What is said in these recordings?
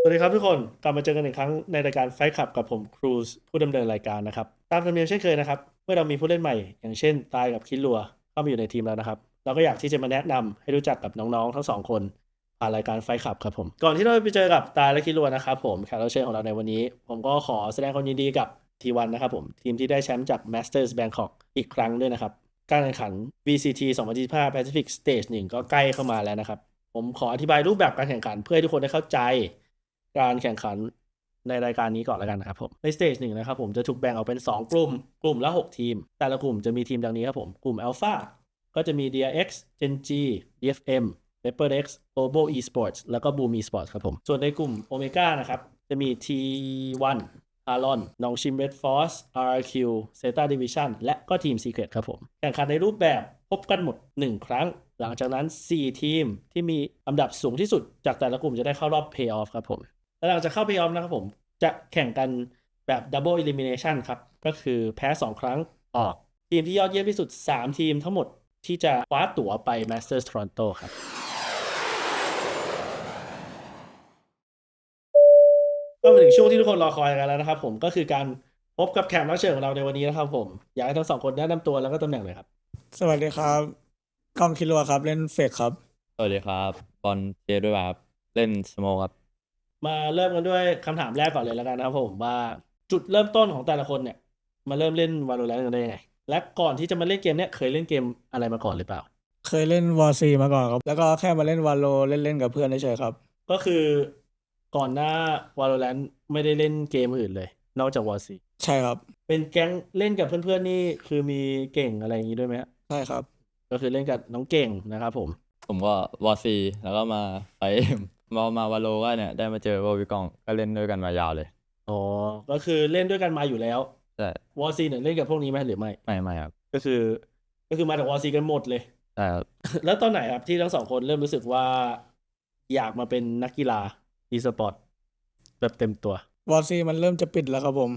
สวัสดีครับทุกคนกลับมาเจอกันอีกครั้งในรายการไฟท์คลับกับผมครูสผู้ดำเนินรายการนะครับตามธรรมเนียมเช่นเคยนะครับเมื่อเรามีผู้เล่นใหม่อย่างเช่นตายกับคิดลัวเข้ามาอยู่ในทีมแล้วนะครับเราก็อยากที่จะมาแนะนำให้รู้จักกับน้องๆทั้งสองคนผ่านรายการไฟท์คลับครับผมก่อนที่เราไปเจอกับตายและคิดลัวนะครับผมแขกรับเชิญของเราในวันนี้ผมก็ขอแสดงความยินดีกับT1นะครับผมทีมที่ได้แชมป์จาก Masters Bangkok อีกครั้งด้วยนะครับการแข่งขัน VCT 2025 Pacific Stage 1ก็ใกล้เข้ามาแล้วนะครับ ผมขออธิบายรูปแบบการแข่งขันเพื่อให้ทุกคนได้เข้าใจการแข่งขันในรายการนี้ก่อนแล้วกันนะครับผมในสเตจหนึ่งนะครับผมจะถูกแบ่งออกเป็น2กลุ่มกลุ่มละ6ทีมแต่ละกลุ่มจะมีทีมดังนี้ครับผมกลุ่ม Alpha ก็จะมี DRX Gen.G DFM HyperX Global Esports แล้วก็ Boom Esports ครับผมส่วนในกลุ่ม Omega นะครับจะมี T1 Talon Nongshim Red Force RRQ Zeta Division และก็ทีม Secret ครับผมแข่งขันในรูปแบบพบกันหมด1ครั้งหลังจากนั้น4ทีมที่มีอันดับสูงที่สุดจากแต่ละกลุ่มจะได้เข้ารอบ Playoff ครับผมและหลังจากเข้า Playoff นะครับผมจะแข่งกันแบบ Double Elimination ครับก็คือแพ้2ครั้งออกทีมที่ยอดเยี่ยมที่สุด3ทีมทั้งหมดที่จะคว้าตั๋วไป Masters Toronto ครับก็มาถึงช่วงที่ทุกคนรอคอยกันแล้วนะครับผมก็คือการพบกับแขกรับเชิญของเราในวันนี้นะครับผมอยากให้ทั้งสองคนแนะนำตัวแล้วก็ตำแหน่งเลยครับสวัสดีครับกล้องคิรัวครับเล่นเฟกครับสวัสดีครับบอลเจด้วยครับเล่นสโมครับมาเริ่มกันด้วยคำถามแรกก่อนเลยแล้วกันนะครับผมว่าจุดเริ่มต้นของแต่ละคนเนี่ยมาเริ่มเล่น Valorant กันได้ยังไงและก่อนที่จะมาเล่นเกมเนี่ยเคยเล่นเกมอะไรมาก่อนหรือเปล่าเคยเล่นวอร์ซีมาก่อนครับแล้วก็แค่มาเล่นวาโลเล่นเล่นกับเพื่อนเฉยๆครับก็คือก่อนหน้า Valorant ไม่ได้เล่นเกมอื่นเลยนอกจาก War C ใช่ครับเป็นแก๊งเล่นกับเพื่อนๆนี่คือมีเก่งอะไรอย่างนี้ด้วยไหมฮะใช่ครับก็คือเล่นกับน้องเก่งนะครับผมผมก็วอซีแล้วก็มาไฟเอ็มมาวาโลก็เนี่ยได้มาเจอวอลวิกองก็เล่นด้วยกันมายาวเลยอ๋อก็คือเล่นด้วยกันมาอยู่แล้ว ใช่ War C เนี่ยเล่นกับพวกนี้ไหมหรือไม่ไม่ครับก็คือก็คือมาจาก War C กันหมดเลย ใช่ครับ แล้วตอนไหนครับที่ทั้งสองคนเริ่มรู้สึกว่าอยากมาเป็นนักกีฬา e-sport แบบเต็มตัววอร์ซีมันเริ่มจะปิดแล้วครับผม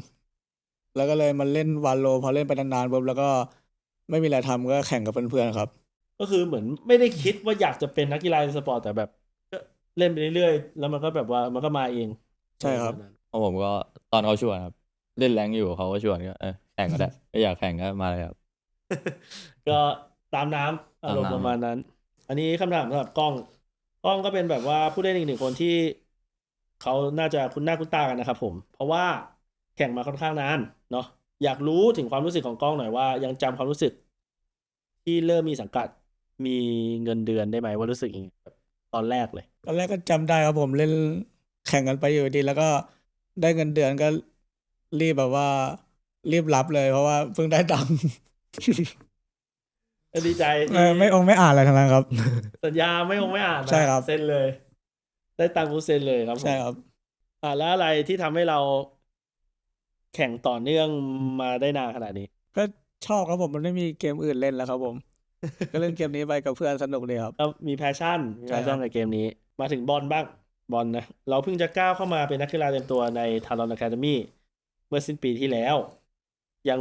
แล้วก็เลยมาเล่นวาโลพอเล่นไปนานๆปุ๊บแล้วก็ไม่มีอะไรทำก็แข่งกับเพื่อนๆครับก็คือเหมือนไม่ได้คิดว่าอยากจะเป็นนักกีฬา e-sport แต่แบบก็เล่นไปเรื่อยๆแล้วมันก็แบบว่ามันก็มาเองใช่ครับประมาณนั้น เพราะผมก็ตอนเขาชวนครับเล่นแรงอยู่เขาก็ชวนก็แข่งก็ได้ก็อยากแข่งก็มาเลยครับ ก็ตามน้ำอารมณ์ตามน้ประมาณนั้นอันนี้คำถามสำหรับกล้องกล้องก็เป็นแบบว่าผู้เล่นอีกหนึ่งคนที่เขาน่าจะคุ้นหน้าคุ้นตากันนะครับผมเพราะว่าแข่งมาค่อนข้างนานเนาะอยากรู้ถึงความรู้สึกของกล้องหน่อยว่ายังจำความรู้สึกที่เริ่มมีสังกัดมีเงินเดือนได้ไหมว่ารู้สึกยังไงแบบตอนแรกเลยตอนแรกก็จำได้ครับผมเล่นแข่งกันไปอยู่ดีแล้วก็ได้เงินเดือนก็รีบแบบว่ารีบรับเลยเพราะว่าเพิ่งได้ตังค์ ดีใจ เอที่อไม่องค์ไม่อ่านอะไรทั้งนั้นครับ สัญญาไม่อ่าน ใช่นะครับเซ็นเลยได้ตังค์กูเซ็นเลยครับผมใช่ครับ แล้วอะไรที่ทำให้เราแข่งต่อเนื่องมาได้นานขนาดนี้ ก็ชอบครับผมมันไม่มีเกมอื่นเล่นแล้วครับผม ก็เล่นเกมนี้ไปกับเพื่อนสนุกดีครับก็มีแพชชั่นใช่ครับกับเกมนี้มาถึงบอลบ้างบอลนะเราเพิ่งจะก้าวเข้ามาเป็นนักกีฬาเต็มตัวใน Talon Academy เมื่อสิ้นปีที่แล้วยัง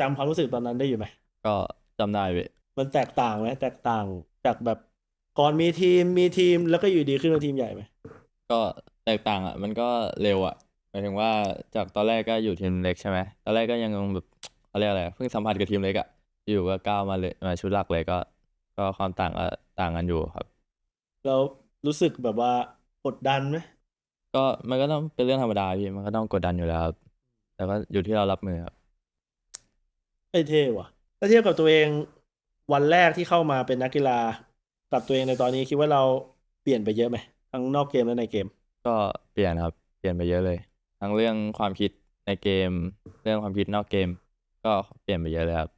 จำความรู้สึกตอนนั้นได้อยู่ไหมก็จำได้เว้ยมันแตกต่างไหมแตกต่างจากแบบก่อนมีทีมแล้วก็อยู่ดีขึ้นมาทีมใหญ่ไหมก็แตกต่างอ่ะมันก็เร็วอ่ะหมายถึงว่าจากตอนแรกก็อยู่ทีมเล็กใช่ไหมตอนแรกก็ยังแบบเขาเรียกอะไรเพิ่งสัมผัสกับทีมเล็กอ่ะอยู่ก็ก้าวมาเลยมาชุดหลักเลยก็ความต่างก็ต่างกันอยู่ครับ แล้วรู้สึกแบบว่ากดดันไหมก็มันก็ต้องเป็นเรื่องธรรมดาพี่มันก็ต้องกดดันอยู่แล้วครับแต่ก็อยู่ที่เรารับมือครับไอ้เท่ว่ะถ้าเทียบกับตัวเองวันแรกที่เข้ามาเป็นนักกีฬากับตัวเองในตอนนี้คิดว่าเราเปลี่ยนไปเยอะไหมทั้งนอกเกมและในเกม ก็เปลี่ยนครับเปลี่ยนไปเยอะเลยทั้งเรื่องความคิดในเกมเรื่องความคิดนอกเกมก็เปลี่ยนไปเยอะเลยครับ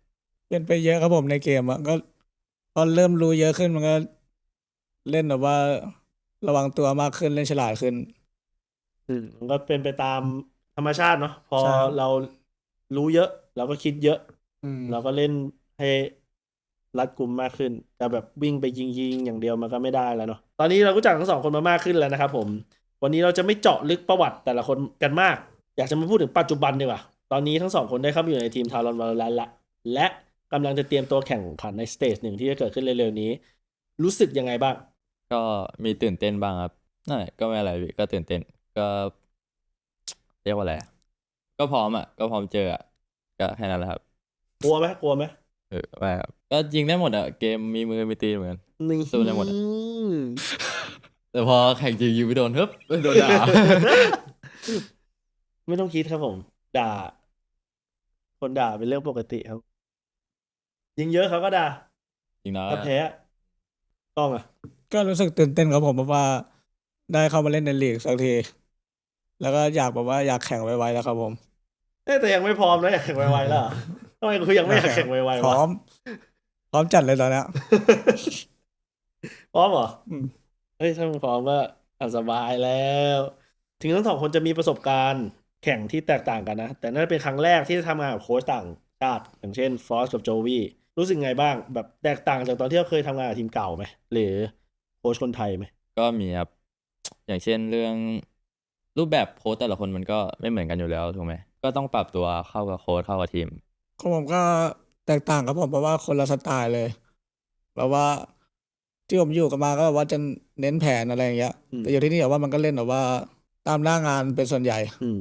เล่นไปเยอะครับผมในเกมอ่ะก็พอเริ่มรู้เยอะขึ้นมันก็เล่นแบบว่าระวังตัวมากขึ้นเล่นฉลาดขึ้นมันก็เป็นไปตามธรรมชาติเนาะพอใช่ครับเรารู้เยอะเราก็คิดเยอะอืมเราก็เล่นให้รัดกุมมากขึ้นจะแบบวิ่งไปยิงอย่างเดียวมันก็ไม่ได้แล้วเนาะตอนนี้เรารู้จักทั้งสองคนมามากขึ้นแล้วนะครับผมวันนี้เราจะไม่เจาะลึกประวัติแต่ละคนกันมากอยากจะมาพูดถึงปัจจุบันดีกว่าตอนนี้ทั้งสองคนได้เข้ามาอยู่ในทีมทารอนวาโลแรนต์ละและกำลังจะเตรียมตัวแข่งขันในสเตจหนึ่งที่จะเกิดขึ้นเร็วๆนี้รู้สึกยังไงบ้างก็มีตื่นเต้นบ้างครับนั่นแหละก็ไม่อะไรพี่ก็ตื่นเต้น ก็เรียกว่าอะไรอะก็พร้อมอ่ะก็พร้อมเจออ่ะก็แค่นั้นแหละครับ กลัวไหมกลัวไหม ไม่ครับก็ยิงได้หมดอ่ะเกมมีมือมีตีนเหมือนกัน นี่ สู้ได้หมดอ่ะแต่พอแข่งจริงยิงไม่โดนโดนด่า ไม่ต้องคิดครับผม ด่า คนด่าเป็นเรื่องปกติครับ ยิงเยอะเขาก็ด่า จริงนะ ถ้าแพ้ต้องอ่ะ ก็รู้สึกตื่นเต้นครับผมเพราะว่าได้เข้ามาเล่นในลีกสักที แล้วก็อยากแบบว่าอยากแข่งไวๆแล้วครับผม แต่ยังไม่พร้อมนะอยากแข่งไวๆแล้วเหรอทำไมกูยังไม่อยากแข่งไวๆ พร้ วะ อม พร้อมจัดเลยตอนเนี้ย พร้อมเหรอ อืม เฮ้ยถ้ามึงพร้อมก็สบายแล้ว ถึงทั้งสองคนจะมีประสบการณ์แข่งที่แตกต่างกันนะ แต่นั่นเป็นครั้งแรกที่ได้ทำงานกับโค้ชต่างชาติอย่างเช่นฟรอสกับโจวีรู้สึกไงบ้างแบบแตกต่างจากตอนที่เราเคยทำงานกับทีมเก่าไหมหรือโค้ชคนไทยไหม ก็มีครับ อย่างเช่นเรื่องรูปแบบโค้ชแต่ละคนมันก็ไม่เหมือนกันอยู่แล้วถูกไหมก็ต้องปรับตัวเข้ากับโค้ชเข้ากับทีม ของผมก็แตกต่างครับผมเพราะว่าคนละสไตล์เลยแบบว่าที่ผมอยู่กันมาก็แบบว่าจะเน้นแผนอะไรอย่างเงี้ย อืม แต่อยู่ที่นี่แบบว่ามันก็เล่นแบบว่าตามหน้างานเป็นส่วนใหญ่ อืม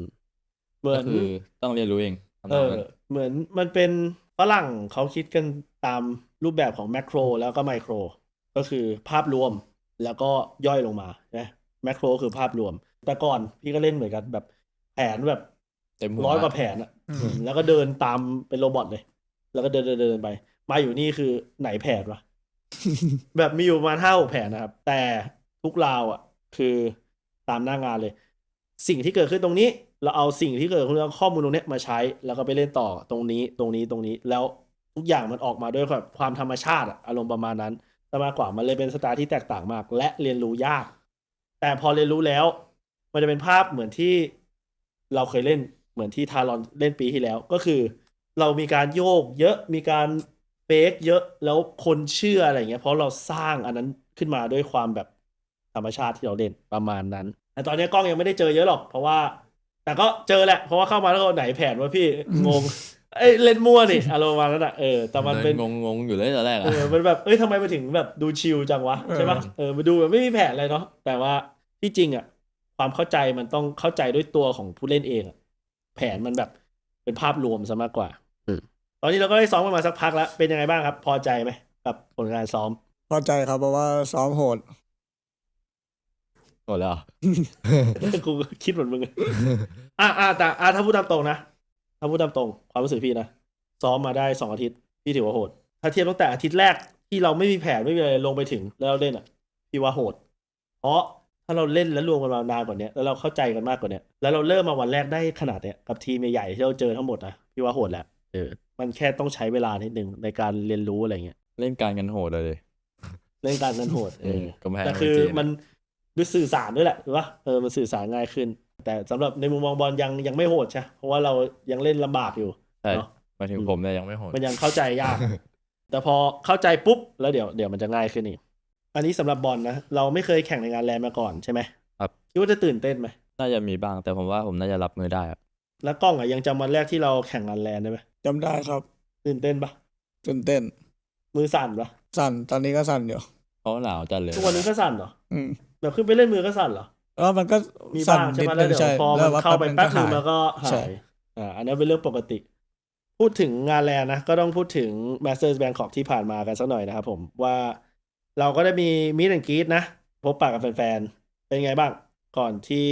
เหมื ก็ อน คือต้องเรียนรู้เองทำ เอ ตาม อ นั้น เหมือนมันเป็นฝรั่งเขาคิดกันตามรูปแบบของแมคโครแล้วก็ไมโครก็คือภาพรวมแล้วก็ย่อยลงมานะแมคโครคือภาพรวม แต่ก่อนพี่ก็เล่นเหมือนกันแบบแผนแบบ เต็มหัว 100 กว่าแผนอ่ะ อืม แล้วก็เดินตามเป็นโรบอทเลย แล้วก็เดินไป มาอยู่นี่คือไหนแผนวะ แบบมีอยู่ประมาณ5-6 แผนนะครับ แต่ทุกราวอ่ะ คือตามหน้างานเลย สิ่งที่เกิดขึ้นตรงนี้ เราเอาสิ่งที่เกิดขึ้นข้อมูลตรงเนี้ยมาใช้ แล้วก็ไปเล่นต่อตรงนี้แล้วทุกอย่างมันออกมาด้วยความธรรมชาติอะอารมณ์ประมาณนั้นแต่มากกว่ามันเลยเป็นสไตล์ที่แตกต่างมาก และเรียนรู้ยาก แต่พอเรียนรู้แล้ว มันจะเป็นภาพเหมือนที่เราเคยเล่นเหมือนที่ทารอนเล่นปีที่แล้ว ก็คือ เรามีการโยกเยอะมีการเฟกเยอะแล้วคนเชื่ออะไรเงี้ยเพราะเราสร้างอันนั้นขึ้นมาด้วยความแบบธรรมชาติที่เราเล่นประมาณนั้นแต่ตอนนี้กล้องยังไม่ได้เจอเยอะหรอก เพราะว่า แต่ก็เจอแหละเพราะว่าเข้ามาแล้วก็ไหนแผนวะพี่งง เอ้ยเล่นมั่วนี่อารมณ์ประมาณนั้นอ่ะแต่มันเป็น งงอยู่เลยตอนแรกอ่ะ มันแบบทำไมมาถึงแบบดูชิลจังวะใช่ปะมาดูแบบไม่มีแผนอะไรเนาะแต่ว่าที่จริงอ่ะความเข้าใจมันต้องเข้าใจด้วยตัวของผู้เล่นเองอะแผนมันแบบเป็นภาพรวมซะมากกว่าตอนนี้เราก็ได้ซ้อมกันมาสักพักแล้วเป็นยังไงบ้างครับ พอใจไหมกับผลงานซ้อม พอใจครับเพราะว่าซ้อมโหด หมดแล้วเหรอ กูคิดเหมือนมึงแต่ถ้าพูดตามตรงนะถ้าพูดตามตรงความรู้สึกพี่นะซ้อมมาได้2 อาทิตย์พี่ถือว่าโหด ถ้าเทียบตั้งแต่อาทิตย์แรกที่เราไม่มีแผนไม่มีอะไรลงไปถึงแล้วเราเล่นอ่ะพี่ว่าโหด เพราะถ้าเราเล่นแล้วรวมกันมานานกว่านี้แล้วเราเข้าใจกันมากกว่านี้แล้วเราเริ่มมาวันแรกได้ขนาดเนี้ยกับทีมใหญ่ๆที่เราเจอทั้งหมดนะพี่ว่าโหดแหละมันแค่ต้องใช้เวลานิดนึงในการเรียนรู้อะไรเงี้ย เล่นการกันโหดเลย เล่นการนั้นโหด กำแพง แต่คือ เมืองจีนอะ มันด้วยสื่อสารด้วยแหละหรือว่ามันสื่อสารง่ายขึ้น แต่สำหรับในมุมมองบอลยังไม่โหดใช่เพราะว่าเรายังเล่นลำบากอยู่ ใช่ เนาะ มาถึงผมเนี่ยยังไม่โหด มันยังเข้าใจยาก แต่พอเข้าใจปุ๊บแล้วเดี๋ยวมันจะง่ายขึ้นอีกอันนี้สำหรับบอลนะเราไม่เคยแข่งในงานแลนด์มาก่อนใช่ไหม ครับ คิดว่าจะตื่นเต้นไหม น่าจะมีบ้างแต่ผมว่าผมน่าจะรับมือได้ครับ แล้วกล้องยังจำวันแรกที่เราแข่งงานแลนด์ได้ไหม จำได้ครับ ตื่นเต้นปะ ตื่นเต้น มือสั่นปะ สั่นตอนนี้ก็สั่นอยู่ เพราะว่าหนาวจัดเลย ทุกวันนี้ก็สั่นเหรอ อืม แบบขึ้นไปเล่นมือก็สั่นเหรอ แล้วมันก็ มี สั่น บ้างใช่ นิ ไห ด มแล้ นึ ว ง เดี๋ยว ใช่ พอ แล้ มั วน ว่า เข้าไปแป๊บนึง หาย มันก็หา ใช่ ยอันนี้เป็นเรื่องปกติ พูดถึงงานแลนด์นะก็ต้องพูดถึง Masters Bangkok ที่ผ่านมากันสักหน่อยนะครับผมว่าเราก็ได้มีมิตแอนกรีดนะพบปะกับแฟนๆเป็นไงบ้างก่อนที่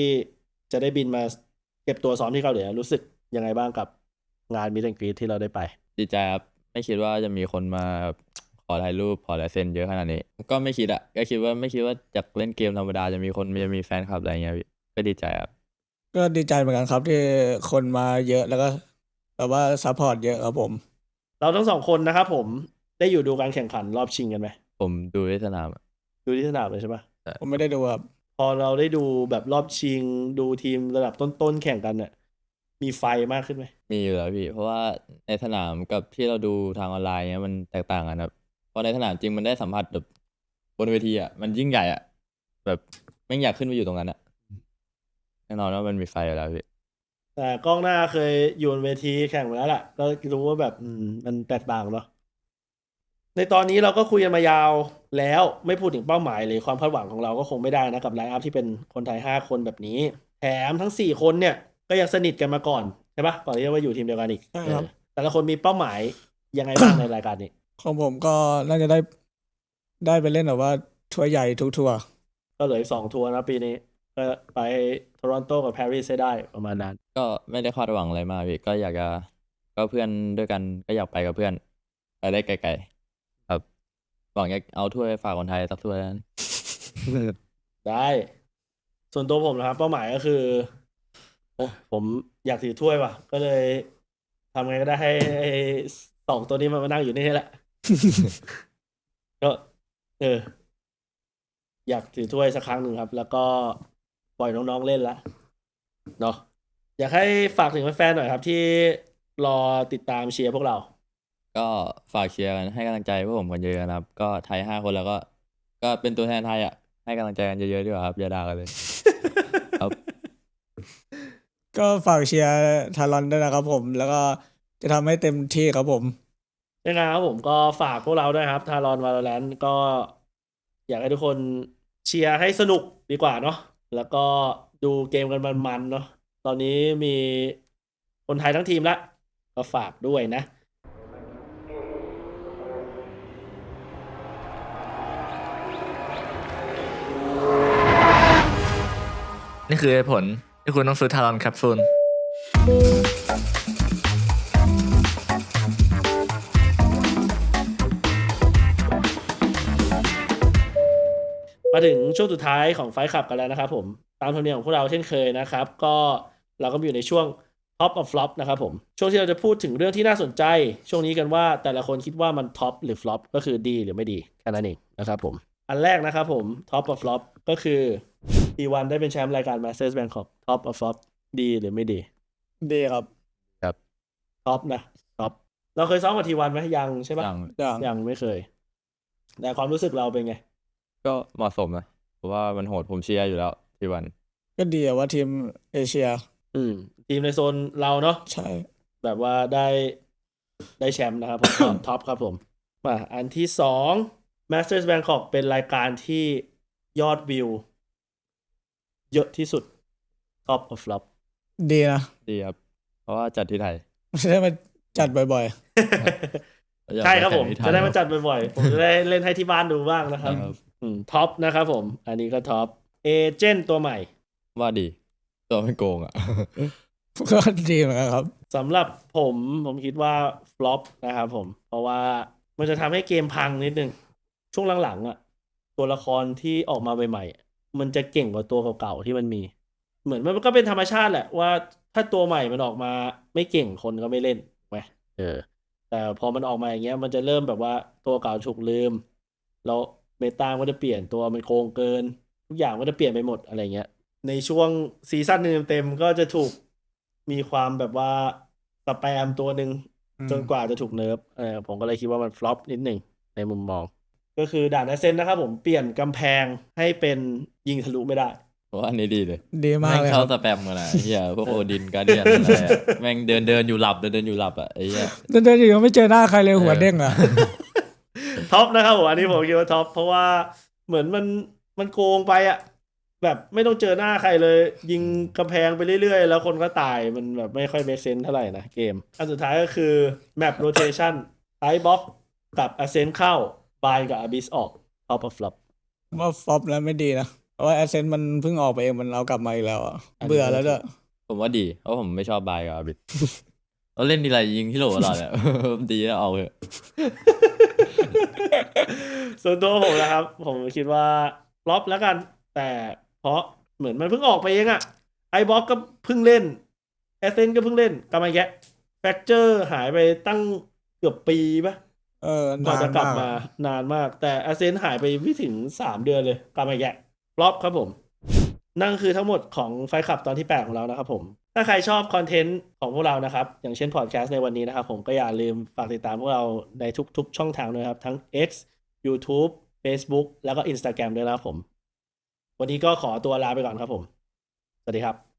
จะได้บินมาเก็บตัวซ้อมที่เกาหลีรู้สึกยังไงบ้างกับงานมิตแอนกรีดที่เราได้ไป ดีใจครับไม่คิดว่าจะมีคนมาขอถ่ายรูปขอลายเซ็นเยอะขนาดนี้ก็ไม่คิดก็คิดว่าจากเล่นเกมธรรมดาจะมีแฟนคลับอะไรเงี้ยพี่ก็ดีใจครับ ก็ดีใจเหมือนกันครับที่คนมาเยอะแล้วก็แบบว่าซัพพอร์ตเยอะครับผม เราทั้งสองคนนะครับผมได้อยู่ดูการแข่งขันรอบชิงกันไหม ผมดูที่สนามอะ ดูที่สนามเลยใช่ปะ ผมไม่ได้ดูครับ พอเราได้ดูแบบรอบชิงดูทีมระดับต้นๆแข่งกันเนี่ยมีไฟมากขึ้นไหม มีอยู่แล้วพี่เพราะว่าในสนามกับที่เราดูทางออนไลน์เนี้ยมันแตกต่างกันครับเพราะในสนามจริงมันได้สัมผัสแบบบนเวทีมันยิ่งใหญ่แบบไม่อยากขึ้นไปอยู่ตรงนั้นแน่นอนว่ามันมีไฟอยู่แล้วพี่ แต่กล้องหน้าเคยอยู่บนเวทีแข่งมาแล้วแหละก็รู้ว่าแบบมันแตกต่างเนาะในตอนนี้เราก็คุยกันมายาวแล้วไม่พูดถึงเป้าหมายหรือความคาดหวังของเราก็คงไม่ได้นะกับไลน์อัพที่เป็นคนไทย5 คนแบบนี้แถ แถมทั้ง4 คนเนี่ยก็ยังสนิทกันมาก่อนใช่ปะก่อนที่จะมาอยู่ทีมเดียวกันอีก ใช่ครับ แต่ละคนมีเป้าหมายยังไงบ้าง ในรายการนี้ ของผมก็น่าจะได้ไปเล่นแบบว่าทัวร์ใหญ่ทุกทัวร์ ก็เหลืออีก2 ทัวร์นะปีนี้ก็ไปโทรอนโตกับปารีสให้ได้ประมาณนั้น ก็ไม่ได้คาดหวังอะไรมากพี่ก็อยากจะก็เพื่อนด้วยกันก็อยากไปกับเพื่อนไปได้ไกลๆครับหวังอยากเอาถ้วยไปฝากคนไทยสักถ้วยนั้น ได้ ส่วนตัวผมนะครับ เป้าหมายก็คือผมอยากถือถ้วยว่ะ ก็เลยทำไงก็ได้ให้2 ตัวนี้มันมานั่งอยู่นี่แหละ ก็อยากถือถ้วยสักครั้งหนึ่งครับ แล้วก็ปล่อยน้องๆเล่นละเนาะอยากให้ฝากถึงแฟนๆหน่อยครับ ที่รอติดตามเชียร์พวกเรา ก็ฝากเชียร์กันให้กำลังใจพวกผมกันเยอะๆนะครับ ก็ไทย5 คนแล้วก็เป็นตัวแทนไทยอ่ะให้กำลังใจกันเยอะๆดีกว่าครับอย่าด่ากันเลย ครับ ก็ฝากเชียร์ทารอนด้วยนะครับผม แล้วก็จะทำให้เต็มที่ครับผม ยังไงครับผมก็ฝากพวกเราด้วยครับทารอนวาโลแรนต์ก็อยากให้ทุกคนเชียร์ให้สนุกดีกว่าเนาะแล้วก็ดูเกมกันมันๆเนาะตอนนี้มีคนไทยทั้งทีมละก็ฝากด้วยนะ นี่คือเหตุผลที่คุณต้องซื้อทารอนแคปซูล มาถึงช่วงสุดท้ายของไฟท์คลับกันแล้วนะครับผมตามธรรมเนียมของพวกเราเช่นเคยนะครับก็เราก็อยู่ในช่วง Top of Flop นะครับผมช่วงที่เราจะพูดถึงเรื่องที่น่าสนใจ ช่วงนี้กันว่าแต่ละคนคิดว่ามัน Top หรือ Flop ก็คือดีหรือไม่ดีแค่นั้นเองนะครับผมอันแรกนะครับผม Top of Flop ก็คือ T1 ได้เป็นแชมป์รายการ Masters Bangkok Top of Flop ดีหรือไม่ดี ดีครับ Top นะ Top เราเคยซ้อมกับ T1 ไหมยังใช่ปะ อย่าง อย่าง ยังไม่เคย แต่ความรู้สึกเราเป็นไง ก็เหมาะสมนะเพราะว่ามันโหดผมเชียร์อยู่แล้วที่วัน ก็ดีอะว่าทีมเอเชีย ทีมในโซนเราเนาะ ใช่ แบบว่าได้แชมป์นะครับผม ท็อปครับผมมาอันที่2 Masters Bangkok เป็นรายการที่ยอดวิว เยอะที่สุด Top of Flop ดีนะ ดีครับเพราะว่าจัดที่ไทย จะได้มาจัดบ่อย อยาก ใช่ ไป ครับ แข่ ผ ง ม ที่ไทย จะได้มาจัดบ่อยๆ ผมจะได้เล่นให้ที่บ้านดูบ้างนะครับ ครับ ท็อปนะครับผม อันนี้ก็ท็อปเอเจนต์ตัวใหม่ ว่าดี ตัวไม่โกงอ่ะ ๆ ก็ดีเหมือนกันครับ สำหรับผมคิดว่า flop นะครับผม เพราะว่ามันจะทำให้เกมพังนิดนึง ช่วงหลังๆอ่ะ ตัวละครที่ออกมาใหม่ๆมันจะเก่งกว่าตัวเก่าๆที่มันมี เหมือนมันก็เป็นธรรมชาติแหละว่าถ้าตัวใหม่มันออกมาไม่เก่งคนก็ไม่เล่นถูกไหมแต่พอมันออกมาอย่างเงี้ยมันจะเริ่มแบบว่าตัวเก่าถูกลืมแล้วเมตามันจะเปลี่ยนตัวมันโกงเกิน ทุกอย่างมันจะเปลี่ยนไปหมดอะไรเงี้ย ในช่วงซีซั่นหนึ่งเต็มๆก็จะถูกมีความแบบว่าสแปมตัวหนึ่ง อืม จนกว่าจะถูกเนิร์ฟผมก็เลยคิดว่ามันฟลอปนิดหนึ่งในมุมมอง ก็คือด่านแอสเซนต์นะครับผมเปลี่ยนกำแพงให้เป็นยิงทะลุไม่ได้ เพราะว่าอันนี้ดีเลย ดีมาก แม่ง เลยค เข้า รับ สแปมกันอ่ะเฮียพวกโอดินการเดียนอะไรอะแม่งเดินอยู่หลับเดินอยู่หลับอ่ะไอ้เหี้ย เดินๆอยู่ยังไม่เจอหน้าใครเลยหัวเด้งอ่ะ ท็อปนะครับผมอันนี้ผมคิดว่าท็อปเพราะว่าเหมือนมันโกงไปอะแบบไม่ต้องเจอหน้าใครเลย ยิงกำแพงไปเรื่อยๆ แล้วคนก็ตายมันแบบไม่ค่อยเมคเซนเท่าไหร่นะเกม อันสุดท้ายก็คือ Map Rotation ไอบ็อกกับ Ascent เข้า Buy กับ Abyss ออก Top of Flop ว่าฟอปแล้วไม่ดีนะ เพราะว่าแอสเซนต์มันเพิ่งออกไปเองมันเอากลับมาอีกแล้วอ่ะ อันนี้ เบื่อแล้วด้วย ผมว่าดีเพราะผมไม่ชอบบายกับอาบิด เราเล่นดีไรยิงที่โหลตลอดเนี่ย ดีแล้วเอาเถอะ ส่วนตัวผมนะครับ ผมคิดว่าฟลอปแล้วกัน แต่เพราะเหมือนมันเพิ่งออกไปเองอะไอบ็อกก็เพิ่งเล่นแอสเซนก็เพิ่งเล่นกลับมาแกะแฟกเจอร์หายไปตั้งเกือบปีปะ ก่อน นา จะ น กลับ มาก มานานมาก แต่อาเซนหายไปไม่ถึง3 เดือนเลยกลับมาแกะฟลอปครับผม นั่นคือทั้งหมดของไฟขับตอนที่ 8 ของเรานะครับผม ถ้าใครชอบคอนเทนต์ของพวกเรานะครับ อย่างเช่นพอดแคสต์ในวันนี้นะครับผมก็อย่าลืมฝากติดตามพวกเราในทุกๆช่องทางด้วยครับ ทั้ง X YouTube Facebook แล้วก็ Instagram ด้วยนะครับผม วันนี้ก็ขอตัวลาไปก่อนครับผม สวัสดีครับ